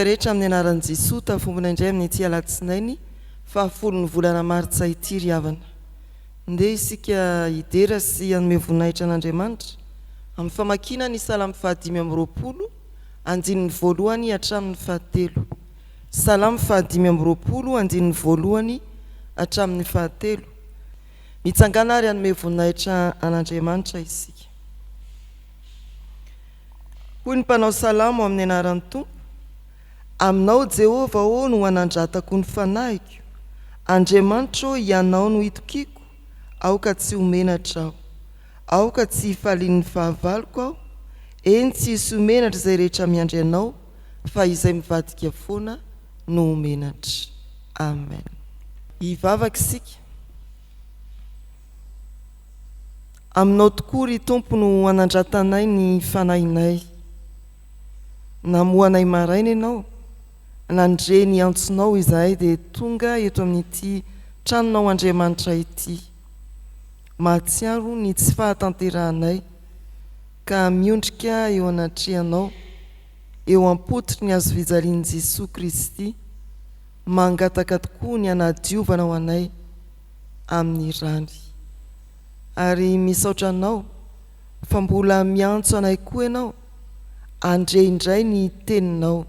vahoaka rehetra amin'ny anaran'i Jesosy tafombona indray amin'ny ety alatsinainy 10 volana martsa ity ry havana. Ndeha isika idera sy hanome voninahitra an'Andriamanitra amin'ny famakiana ny salamy 520 andininy voalohany hatramin'ny 7. Salamy 520 andininy voalohany hatramin'ny 7. Mitsangana ary hanome voninahitra an'Andriamanitra isika. Hoy ny mpanao salamo amin'ny anaran'ny Tompo: aminao Jehova ô no anandratako ny fanahiko, Andriamanitra ianao no hitokiko, aoka tsy homenatra aho, aoka tsy hifalian'ny fahavaloko aho, eny tsy hisy homenatra izay rehetra miandry anao, fa izay mivadika foana no homenatra. Amen. Hivavaka isika. Aminao tokoa ry Tompo no anandratanay ny fanahinay. Namoanay maraina ianao, nandre ny antsonao izahay dia tonga eto amin'ity tranonao Andriamanitra ity. Mahatsiaro ny tsy fahatanterahanay ka miondrika eo anatrehanao, eo ampototry ny azo fijalian'i Jesosy Kristy, mangataka tokoa ny hanadiovana ho anay amin'ny rany. Ary misaotra anao fa mbola miantso anay koa ianao, andre indray ny teninao,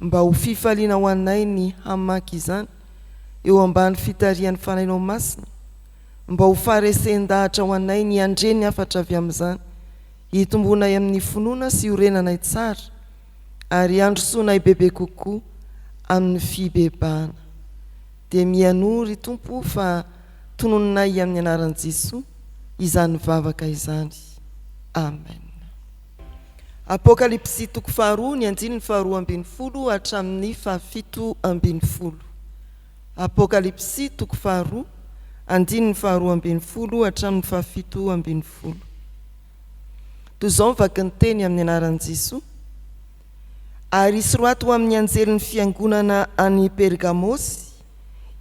mba ho fifaliana ho anay ny hamaky izany eo ambany fitarian'ny fanahinao masina, mba ho faharesen-dahatra ho anay ny andre ny afatra avy amin'izany, hitombonay amin'ny finoana sy horenanay tsara, ary androsoanay bebe kokoa amin'ny fibebahana. Dia mianory Tompo fa tonononay amin'ny anaran'i Jesosy izany vavaka izany. Amen. Apokalipsy 2 ny andininy 12 hatramin'ny 17. Apokalipsy 2 andininy 12 hatramin'ny 17. Toy izao mivaky ny teny amin'ny anaran'i Jesosy: ary sorato amin'ny anjelin'ny fiangonana any Pergamosy,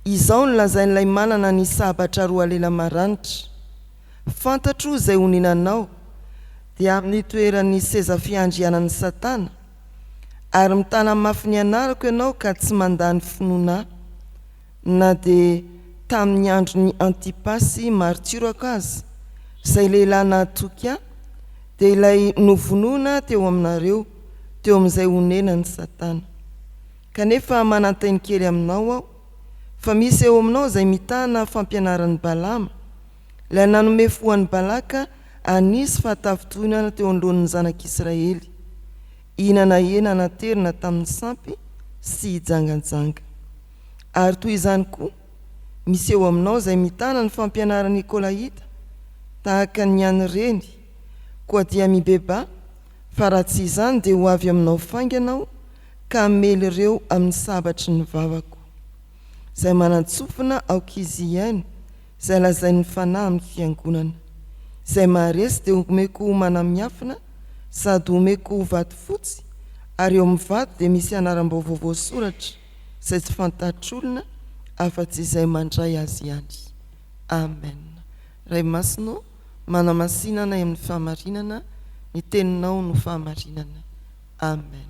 izao ny lazain'ilay manana ny sabatra 2 lela maranitra. Fantatro izay honinanao dia amin'ny toeran'ny seza fiandrianan'ny Satana, ary mitana mafy ny anarako ianao ka tsy mandany finoana, na dia tamin'ny andron'ny Antipasy martirako azy, izay lehilahy nahatoky ahy, dia ilay novonoina teo aminareo teo amin'izay honenan'ny Satana. Kanefa manantainy kely aminao aho, fa misy eo aminao izay mitana fampianaran'ny Balama, ilay nanome foan'ny Balaka anisy fahatafitoinana teo anoloan'ny zanak'Israely, ihinana hena naterina tamin'ny sampy sy janganjanga. Ary toy izany koa misy eo aminao izay mitana ny fampianaran'ny Nikolaita, tahaka ny any reny, koa dia mibeba, fa raha tsy izany dia ho avy aminao fainganao ka mely ireo amin'ny sabatry ny vavako, izay manantsofina Aokiziany, izay lazain'ny fanahy amin'ny fiangonana, izay maharesy dia omeko manamiafina sady omeko vato fotsy, ary eo amin'ny vato dia misy anaram-baovao voasoratra izay tsy fantatr'olona afa-tsy izay mandray azy ihany. Amen. Ray masino manamasinana amin'ny fahamarinana, ny teninao no fahamarinana. Amen.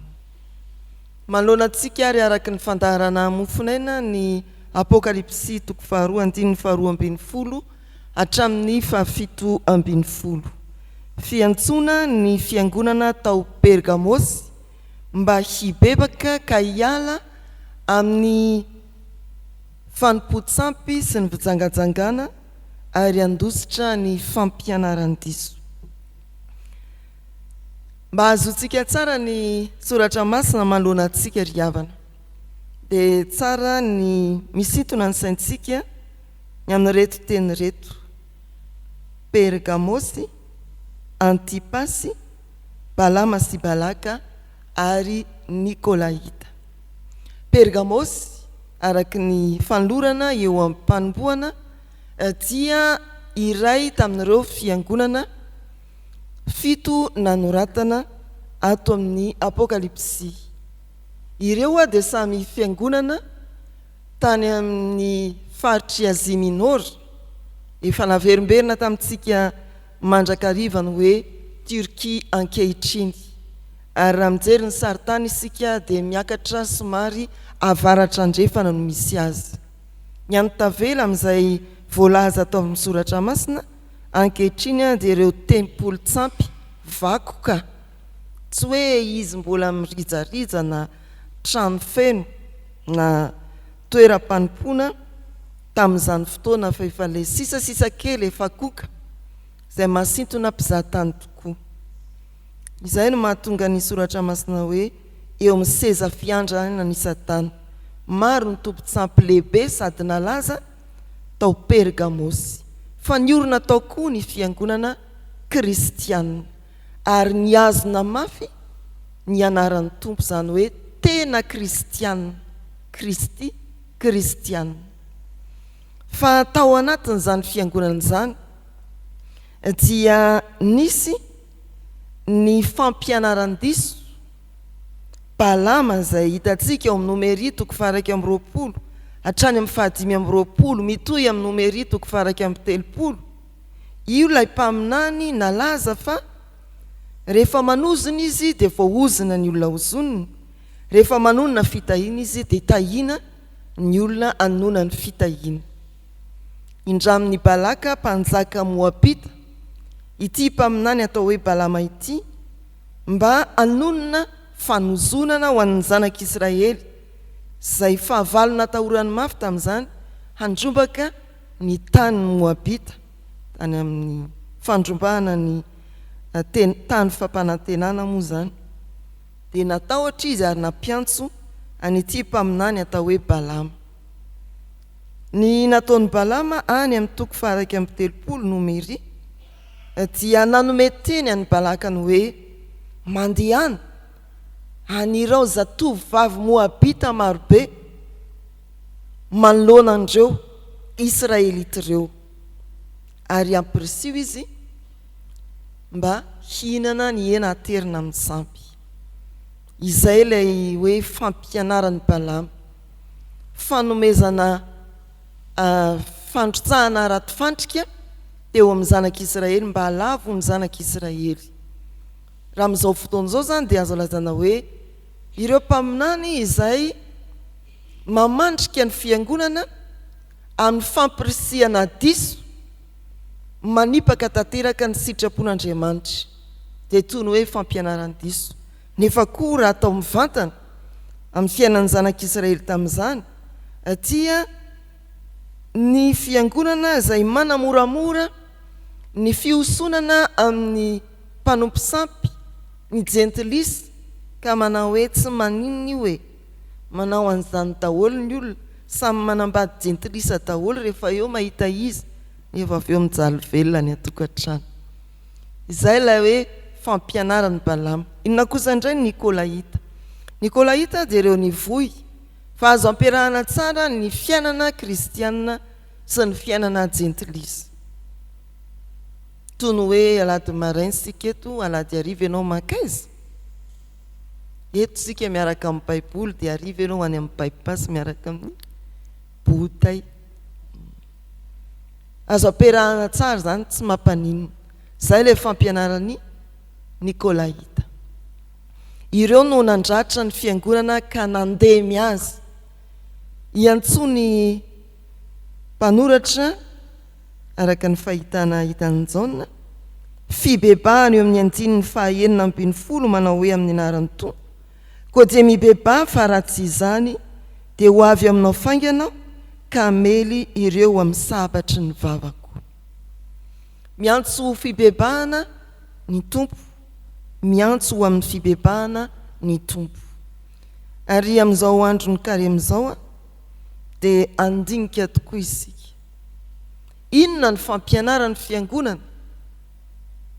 Manoloana antsika ary araka ny fandaharana mofinaina ny Apokalipsy 2 andininy 12 hatramin'ny 17. Fiantsona ny fiangonana tao Pergamosy mba hibebaka ka hiala amin'ny fanompontsampy sy ny fijangajangana, ary handositra ny fampianaran'ny diso. Mba azotsika tsara ny soratra masina manoloana antsika ry havana, dia tsara ny misintona ny saintsika ny amin'ny reto teny reto: Pergamosy, Antipasy, Balama sy Balaka ary Nikolaita. Pergamosy, araka ny fanolorana eo amin'ny mpanomboana, dia iray tamin'ireo fiangonana 7 nanoratana ato amin'ny Apokalipsy. Ireo dia samy fiangonana tany amin'ny faritry Azia Minora, efa naverimberina tamintsika mandrakariva ny hoe Turkia ankehitriny, ary raha mijery ny saritany isika dia miakatra somary avaratra andrefana no misy azy. Ny anontavela amin'izay voalaza atao amin'ny soratra masina ankehitriny dia ireo tempoly tsampy vakoka, tsy hoe izy mbola mirizarija na trano feno na toeram-panompona tamin'izany fotoana fa efa le sisasisa kely efa koka izay masintona mpizahatany tokoa. Izay no mahatonga ny soratra masina hoe eo amin'ny seza fiandrana ny Satana. Maro ny tompo-tsampy lehibe sady nalaza tao Pergamosy, fa niorina tao koa ny fiangonana kristianina ary niazona mafy ny anaran'ny tompo, izany hoe tena kristianina, Kristy, kristianina. Fa tao anatin'izany fiangonana izany dia nisy ny fampianaran-diso Balama izay hitantsika eo amin'ny nomeri 120 hatrany amin'ny 520 mitohy amin'ny nomeri 130. Io lay mpaminany nalaza fa rehefa manozona izy dia voaozina ny olona ozoniny, rehefa manonona fitahina izy dia tahina ny olona anona ny fitahina. Indramin'ny Balaka mpanjaka Moabita ity mpaminany atao hoe Balama ity mba anonona fanozonana ho an'ny zanak'Israely izay fahavalona tahorany mafy tamin'izany handrombaka ny tany Moabita tany amin'ny fandrombahana ny tany fampanantenana moa izany, dia natahotra izy ary nampiantso an'ity mpaminany atao hoe Balama. Ny nataon'ny Balama any amin'ny 130 nomeri dia nanome teny an'ny Balaka ny hoe mandehana anirao zatovy vavy Moabita marobe manoloana andreo Israelita ireo, ary ampirisio izy mba hinana ny hena aterina amin'ny sampy. Izay ilay hoe fampianaran'ny Balama, fanomezana fandrotsahana ratifandrika teo amin'ny zanak'Israely mba halavo ny zanak'Israely. Raha amin'izao fotoana izao zany dia azo lazana hoe ireo mpaminany izay mamandrika ny fiangonana amin'ny fampirisihana diso manipaka tanteraka ny sitrapon'Andriamanitra dia toy ny hoe fampianaran-diso. Nefa koa raha atao mivantana amin'ny fiainan'ny zanak'Israely tamin'izany dia ny fiangonana izay manamoramora ny fiosonana amin'ny mpanompo sampy, ny jentilisa, ka manao hoe tsy maninona hoe manao an'izany daholo ny olona, samy manambady jentilisa daholo rehefa eo mahita izy, nefa avy eo mijaly velona ny atokantrano. Izay ilay hoe fampianaran'ny Balama. Inona kosa indray ny Nikolaita? Nikolaita dia ireo nivoy fa azo ampiarahana tsara ny fiainana kristianina sy ny fiainana jentilisa. Toy ny hoe alady maraina sika eto, alady hariva ianao makaiza. Eto sika miaraka amin'ny baiboly dia hariva ianao any amin'ny baibasy miaraka amin'ny botay. Azo ampiarahana tsara zany, tsy mampaninona. Izay ilay fampianarany Nikolaita. Ireo no nandratra ny fiangonana ka nandemy azy. Iantsony mpanoratra araka ny fahitana hitan'Jaona, fibebahana eo amin'ny 9:40 manao hoe amin'ny anaran'ny Tompo, koa dia mibebah fa raha tsy izany dia ho avy aminao fainganao ka mely ireo amin'ny sabatry ny vavako. Miantso fibebahana ny Tompo, miantso ho amin'ny fibebahana ny Tompo. Ary amin'izao andro ny karema izao dia andinika tokoa isika. Inona ny fampianaran'ny fiangonana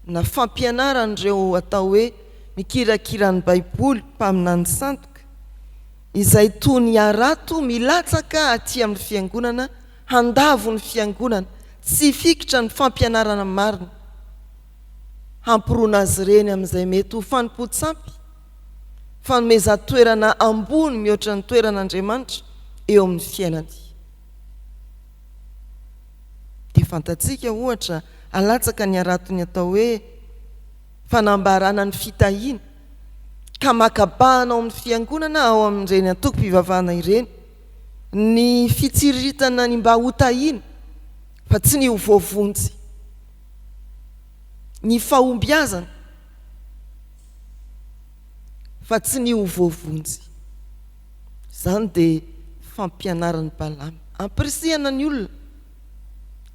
na fampianaran'ireo atao hoe mikirakira ny baiboly mpaminany sandoka, izay toy ny arato milatsaka aty amin'ny fiangonana, handavo ny fiangonana, tsy fikitra ny fampianarana marina, hampirona azy ireny amin'izay mety ho fanompo-tsampy, fanomezan-toerana ambony mihoatra ny toeran'Andriamanitra eo amin'ny fiainany. Dia fantatsika ohatra alatsaka ny aratony atao hoe fanambarana ny fitahiana, ka makabahanao amin'ny fiangonana ao amin'ireny antoko-pivavahana ireny ny fitsiritana ny mba hotahiny fa tsy ny hovovonjy, ny fahombiazana fa tsy ny hovovonjy. Zany dia fampianarany Balama, ampirisihana ny olona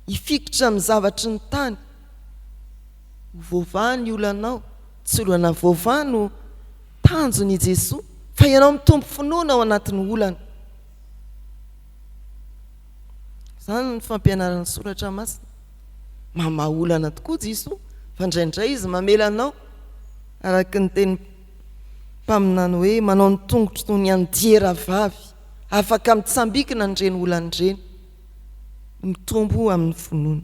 hifikotra amin'ny zavatry ny tany. Vovaany olanao, tsy olana vovano tanjony Jesosy, fa ianao mitombo finoana ao anatin'ny olana. Zany ny fampianarany soratra masina. Mamaha olana tokoa Jesosy, fa indraindray izy mamelanao araka ny teny mpaminany hoe manao ny tongotry toy ny andiera vavy, afaka mitsambikina nireny olan'ireny, mitombo amin'ny finoana.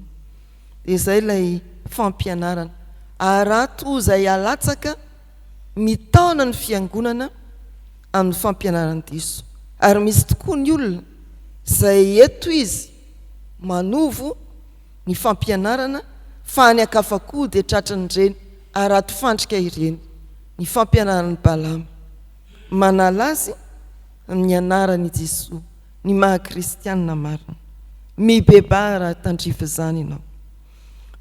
Dia izay ilay fampianarana. Arato izay alatsaka mitaona ny fiangonana amin'ny fampianarany Jesosy. Ary misy tokoa ny olona izay eto izy manovo ny fampianarana fa ny akafakoa dia tratran'ireny arato fandrika ireny, ny fampianarany Balama. Manala azy amin'ny anaran'i Jesosy, ny maha-kristianina marina. Mibeba raha tandrifa izany ianao.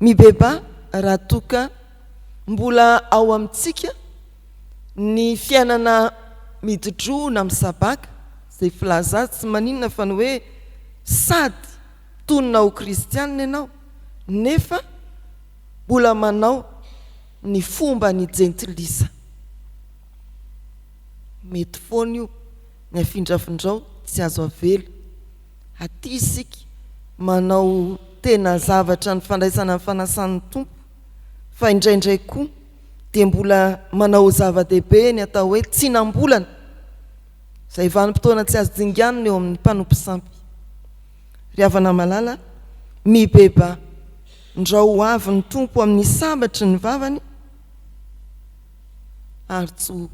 Mibeba raha toka mbola ao amintsika ny fiainana mididrona amin'ny sabaka, izay filazana tsy maninona fa ny hoe sady tonona ho kristianina ianao nefa mbola manao ny fomba ny jentilisa. Mety foana io ny afindrafindrao tsy azo avela. Aty isika manao tena zavatra ny fandraisana amin'ny fanasan'ny tompo, fa indraindray koa dia mbola manao zava-dehibe ny atao hoe tsinam-bolana, izay vanim-potoana tsy azo dinganina eo amin'ny mpanompo sampy. Ry havana malala, mibeba ndrao ho avy ny tompo amin'ny sabatry ny vavany ary tsy ho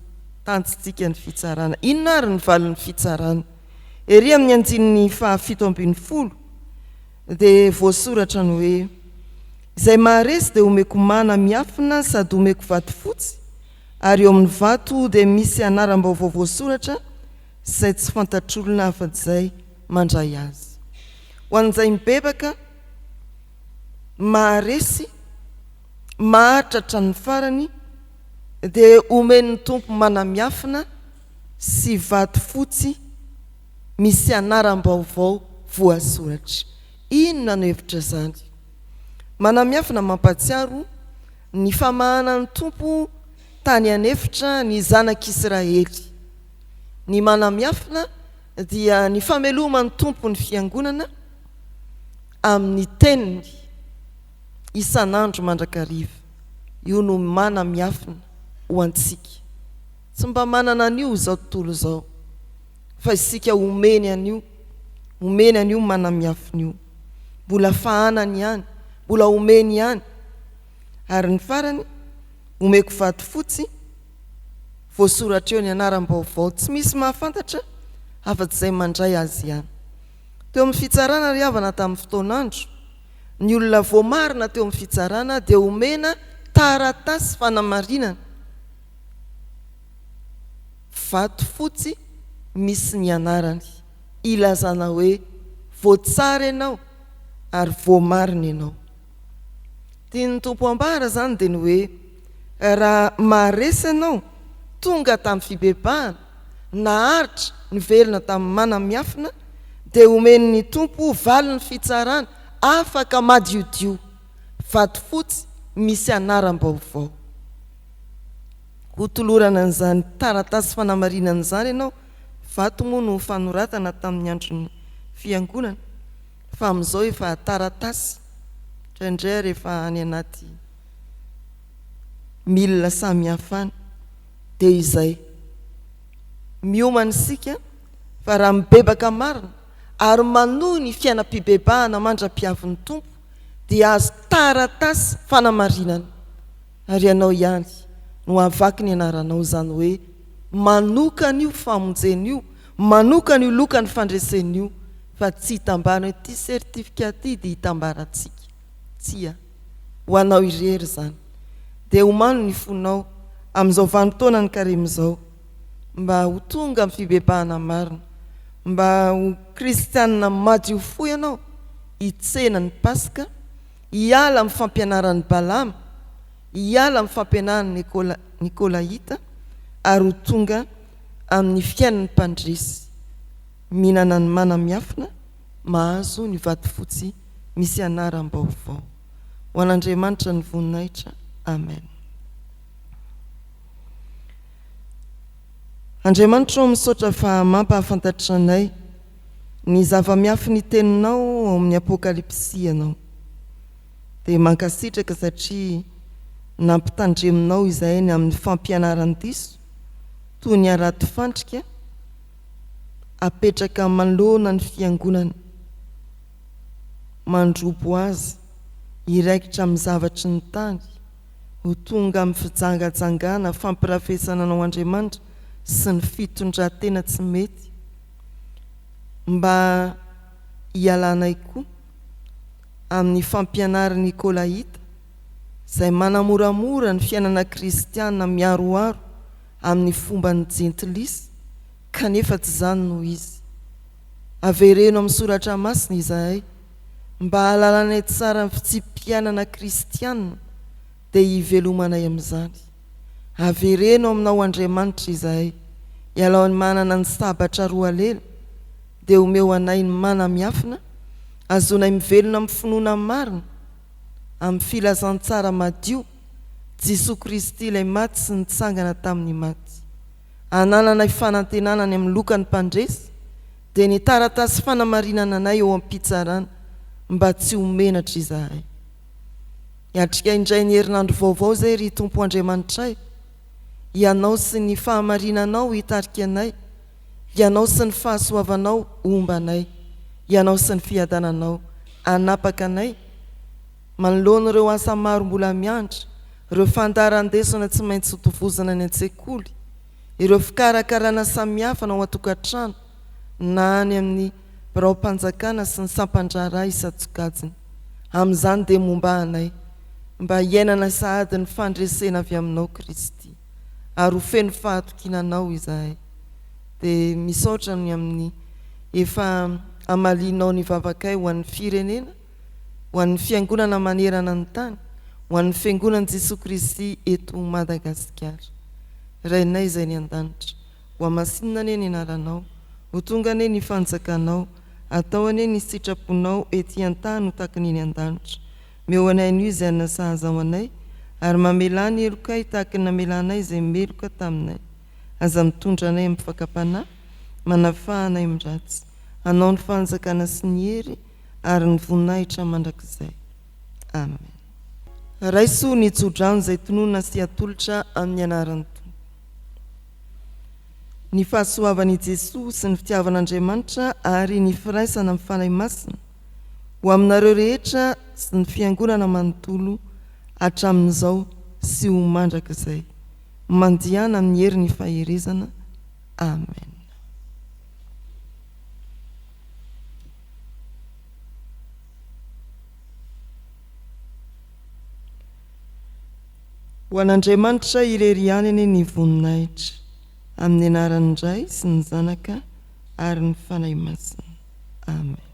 tanjitsika ny fitsarana. Inona ary ny valon'ny fitsarana? Ery amin'ny andininy 7:10 dia voasoratra ny hoe izay maharesy dia omeko mana miafina sady omeko vato fotsy, ary eo amin'ny vato dia misy anaram-baovao voasoratra izay tsy fantatr'olona afa-izay mandray azy. Ho an'izay mibebaka maharesy mahatratra ny farany dia omen'ny tompo mana miafina sy vato fotsy misy anaram-baovao voasoratra. Inona no hevitra zany? Manamiafina mampatsiaro ny famahana ny tompo tany anefitra ny zanak'Israely. Ny manamiafina dia ny famelomany tompo ny fiangonana amin'ny teniny isan'andro mandrakariva. Io no manamiafina ho antsika. Tsy mba manana an'io izao tontolo izao, fa isika omeny an'io manamiafina io. Mbola fahanany ihany, mbola omeny ihany. Ary ny farany omeko vato fotsy voasoratra eo ny anaram-baovao, tsy misy mahafantatra afa-tsy izay mandray azy ihany. Teo amin'ny fitsarana ry havana tamin'ny fotoan'andro, ny olona voamarina teo amin'ny fitsarana dia omena taratasy fanamarinana, vato fotsy misy ny anarany, ilazana hoe voatsara ianao ary voamarina ianao. Tiany tompo ambara zany dia ny hoe raha maharesy ianao tonga tamin'ny fibebahana, naharitra ny velona tamin'ny manamiafina, dia omeny ny tompo valiny fitsarana afaka madiodio, vato fotsy misy anaram-baovao. Hotolorana an'izany taratasy fanamarinana izany ianao, vato moa no fanoratana tamin'ny andron'ny fiangonana, fa amin'izao efa taratasy, indraindray rehefa any anaty milina samihafa any. Dia izay miomana isika fa raha mibebaka marina ary manohy ny fiainam-pibebahana mandra-piavin'ny tompo dia azo taratasy fanamarinana. Ary ianao ihany no avaky ny anaranao, izany hoe manoka an'io famonjen'io, manoka ny loka ny fandresen'io, fa tsy hitambarana ity sertifika ty dia hitambarantsika. Tsia ho anao irery zany. Dia omano ny fonao amin'izao vanim-potoana ny karema izao, mba ho tonga amin'ny fibebahana marina, mba ho kristianina madio fo ianao, hitsena ny Pasika, hiala amin'ny fampianaran'ny Balama, hiala amin'ny fampianaran'ny Nikolaita, ary ho tonga amin'ny fiainan'ny mpandresy, mihinana ny manamiafina, mahazo ny vaty fotsy misy anaram-baovao. Ho an'Andriamanitra ny voninahitra. Amen. Andriamanitra misaotra fa mampahafantatra anay ny zava-miafy ny teninao ao amin'ny Apokalipsy ianao, dia mankasitraka satria nampitandreminao izahay ny amin'ny fampianaran-diso toy ny araty fandrika, apetraka manoloana ny fiangonana, mandrobo azy iraikitra amin'ny zavatry ny tany, ho tonga amin'ny fijangajangana fampirafesana anao Andriamanitra sy ny fitondran-tena tsy mety, mba hialanay koa amin'ny fampianarany Nikolaita izay manamoramora ny fiainana kristiana miaroaro amin'ny fomba ny jentilisa, kanefa tsy izany no izy. Avereno amin'ny soratra masina izahay mba halalanay tsara ny fitsimpianana kristiana dia hivelomanay amin'izany. Avereno aminao Andriamanitra izahay, ialao ny manana ny sabatra roa lela, dia omeo anay ny manamiafina, azonay mivelona amin'ny finoana marina, amin'ny filazantsara madio Jesosy Kristy ilay maty sy nitsangana tamin'ny maty. Anananay fanantenanany amin'ny lokany mpandresy, dia ny taratasy fanamarinana anay eo am-pitsarana mba tsy homenatra izahay. Hiatrika indray ny herinandro vaovao zay ry Tompo Andriamanitray, ianao sy ny fahamarinanao hitarika anay, ianao sy ny fahasoavanao ombanay, ianao sy ny fiadananao anapaka anay manoloana ireo asa maro mbola miandry, ireo fandaharan-desona tsy maintsy hotovozana ny an-tsekoly, ireo fikarakarana samihafa na ao an-tokantrano na any amin'ny birao-mpanjakana sy ny sampandrara isa-tsokajiny. Amin'izany dia momba anay mba hiainana sahady ny fandresena avy aminao Kristy, ary ho feno fahatokinanao izahay. Dia misaotra ny amin'ny efa amalinao ny vavakay ho an'ny firenena, ho an'ny fiangonana manerana ny tany, ho an'ny fiangonan'i Jesosy Kristy eto Madagasikara. Rainay izay ny an-danitra, ho amasinina ane ny anaranao, ho tonga ane ny fanjakanao, atao ane ny sitraponao ety an-tany ho tahaka ny an-danitra. Meo anay an'io izay nasahaza ao anay, ary mamela ny elokay tahaka ny namelanay izay meloka taminay. Aza mitondra anay amin'ny fakapanahy, manafahanay amin'ny ratsy, anao ny fanjakana sy ny hery ary ny voninahitra mandrakizay. Amen. Raiso ny tsodrano izay tonona sy atolotra amin'ny anaran'ny Tompo. Ny fahasoavan'i Jesosy sy ny fitiavan'Andriamanitra ary ny firaisana amin'ny fanahy masina ho aminareo rehetra sy ny fiangonana manontolo hatramin'izao sy ho mandrakizay. Mandihana amin'ny herin'ny faherezana. Amen. Ho an'Andriamanitra irery ihany ane ny voninahitra, amin'ny anaran'ny Ray sy ny Zanaka ary ny fanahy masina. Amen.